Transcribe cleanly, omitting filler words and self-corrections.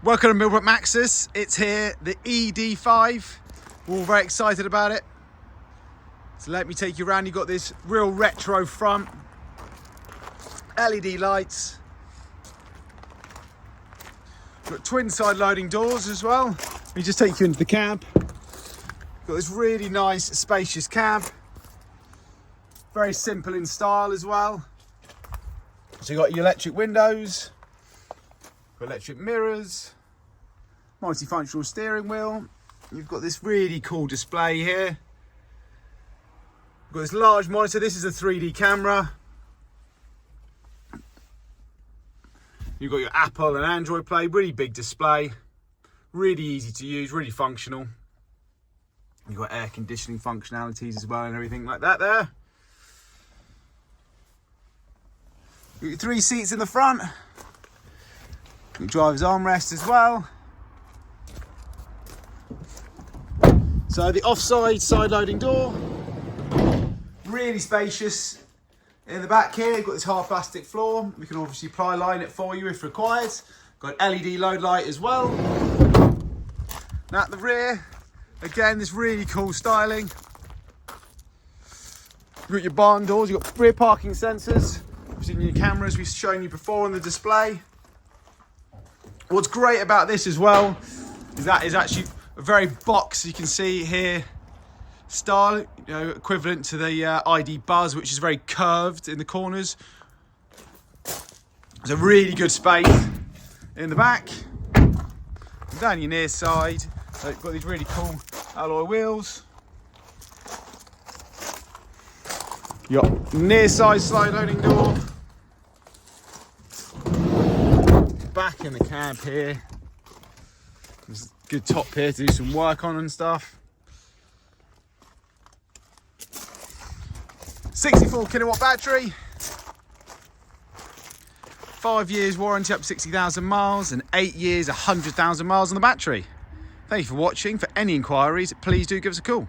Welcome to Millbrook Maxus. It's here, the ED5. We're all very excited about it. So let me take you around. You've got this real retro front, LED lights. Got twin side loading doors as well. Let me just take you into the cab. Got this really nice, spacious cab. Very simple in style as well. So you've got your electric windows, electric mirrors, multifunctional steering wheel. You've got this really cool display here. You've got this large monitor. This is a 3D camera. You've got your Apple and Android Play. Really big display. Really easy to use, really functional. You've got air conditioning functionalities as well and everything like that there. You've got your 3 seats in the front. Your driver's armrest as well. So the offside side loading door, really spacious. In the back here, you've got this hard plastic floor. We can obviously ply line it for you if required. Got LED load light as well. Now at the rear, again, this really cool styling. You've got your barn doors, you've got rear parking sensors. Obviously your cameras we've shown you before on the display. What's great about this as well is that is actually a very box, you can see here, style, equivalent to the ID Buzz, which is very curved in the corners. There's a really good space in the back. And down your near side, so you've got these really cool alloy wheels. You got near side slide loading door. Back in the cab here. There's a good top here to do some work on and stuff. 64 kilowatt battery. 5 years warranty up to 60,000 miles and 8 years, 100,000 miles on the battery. Thank you for watching. For any inquiries, please do give us a call.